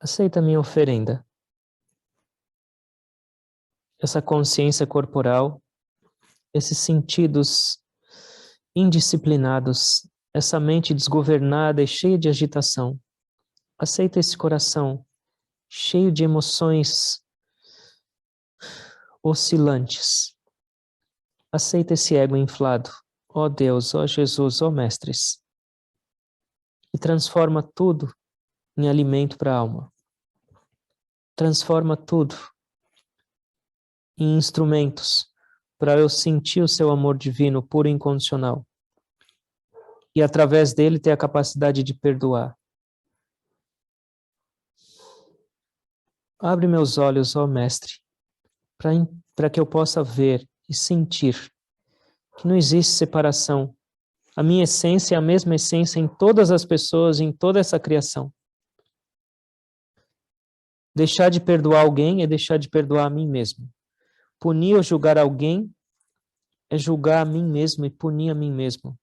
S1: Aceita a minha oferenda. Essa consciência corporal, esses sentidos indisciplinados, essa mente desgovernada e cheia de agitação. Aceita esse coração cheio de emoções oscilantes. Aceita esse ego inflado, ó Deus, ó Jesus, ó Mestres, e transforma tudo em alimento para a alma. Transforma tudo em instrumentos para eu sentir o seu amor divino, puro e incondicional. E através dele ter a capacidade de perdoar. Abre meus olhos, ó Mestre, para que eu possa ver e sentir que não existe separação. A minha essência é a mesma essência em todas as pessoas, em toda essa criação. Deixar de perdoar alguém é deixar de perdoar a mim mesmo. Punir ou julgar alguém é julgar a mim mesmo e punir a mim mesmo.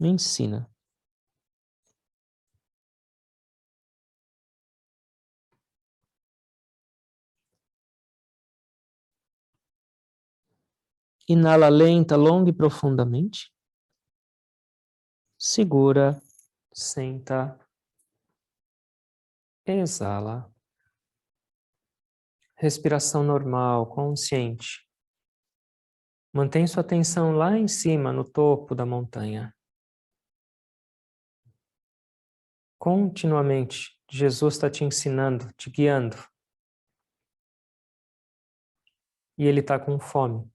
S1: Me ensina. Inala lenta, longa e profundamente. Segura, senta, exala. Respiração normal, consciente. Mantém sua atenção lá em cima, no topo da montanha. Continuamente, Jesus está te ensinando, te guiando. E Ele está com fome.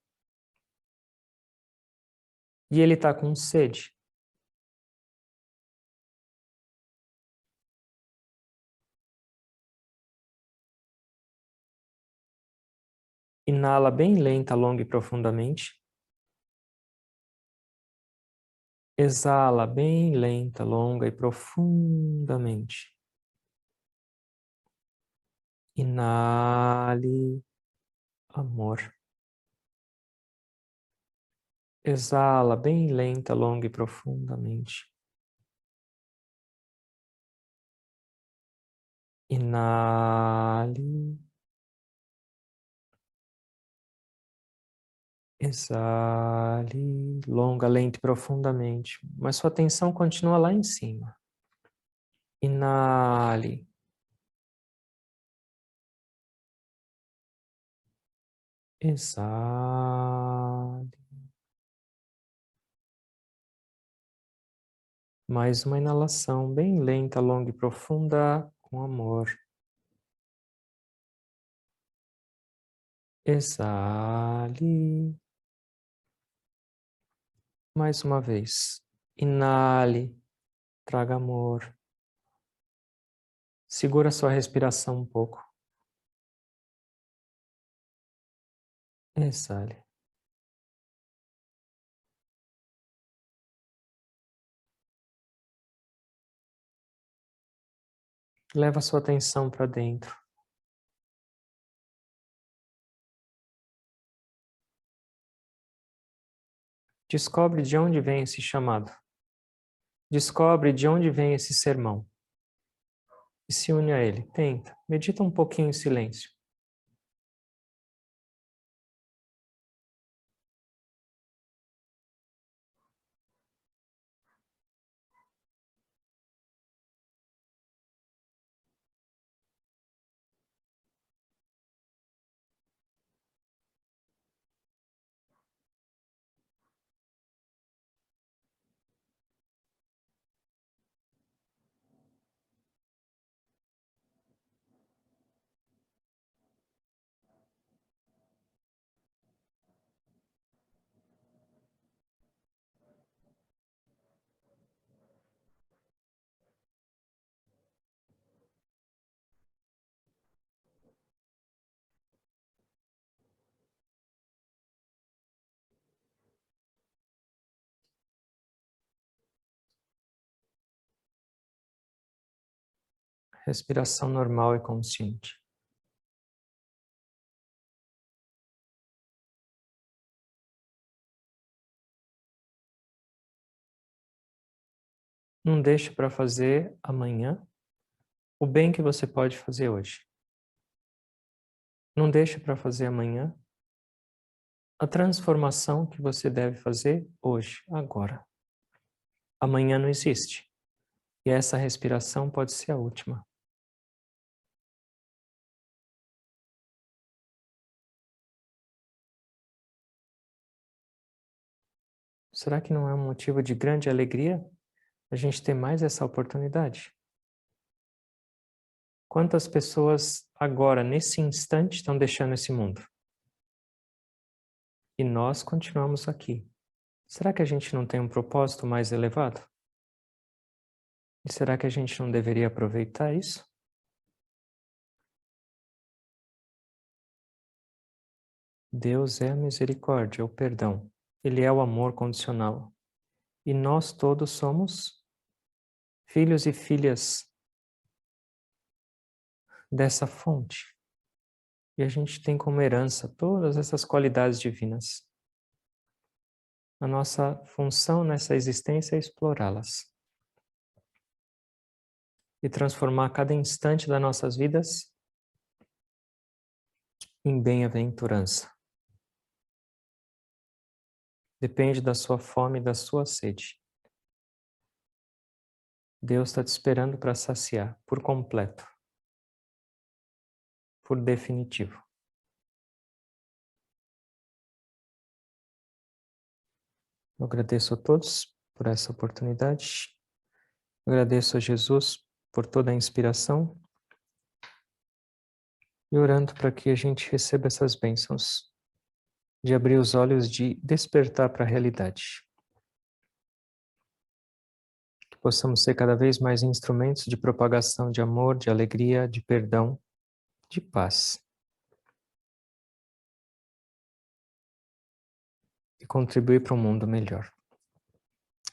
S1: E Ele está com sede. Inala bem lenta, longa e profundamente. Exala bem lenta, longa e profundamente. Inale amor. Exala bem lenta, longa e profundamente. Inale. Exale, longa, lenta e profundamente. Mas sua atenção continua lá em cima. Inale. Exale. Mais uma inalação bem lenta, longa e profunda, com amor. Exale. Mais uma vez. Inale. Traga amor. Segura sua respiração um pouco. Exale. Leva sua atenção para dentro. Descobre de onde vem esse chamado. Descobre de onde vem esse sermão. E se une a ele. Tenta. Medita um pouquinho em silêncio. Respiração normal e consciente. Não deixe para fazer amanhã o bem que você pode fazer hoje. Não deixe para fazer amanhã a transformação que você deve fazer hoje, agora. Amanhã não existe. E essa respiração pode ser a última. Será que não é um motivo de grande alegria a gente ter mais essa oportunidade? Quantas pessoas agora, nesse instante, estão deixando esse mundo? E nós continuamos aqui. Será que a gente não tem um propósito mais elevado? E será que a gente não deveria aproveitar isso? Deus é a misericórdia, é o perdão. Ele é o amor condicional. E nós todos somos filhos e filhas dessa fonte. E a gente tem como herança todas essas qualidades divinas. A nossa função nessa existência é explorá-las. E transformar cada instante das nossas vidas em bem-aventurança. Depende da sua fome e da sua sede. Deus está te esperando para saciar por completo, por definitivo. Eu agradeço a todos por essa oportunidade. Eu agradeço a Jesus por toda a inspiração. E orando para que a gente receba essas bênçãos de abrir os olhos, de despertar para a realidade. Que possamos ser cada vez mais instrumentos de propagação de amor, de alegria, de perdão, de paz. E contribuir para um mundo melhor.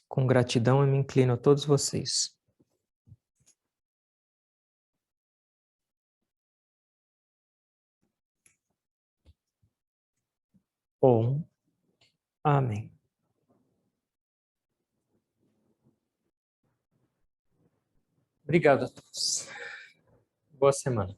S1: Com gratidão eu me inclino a todos vocês. Om. Amém. Obrigado a todos. Boa semana.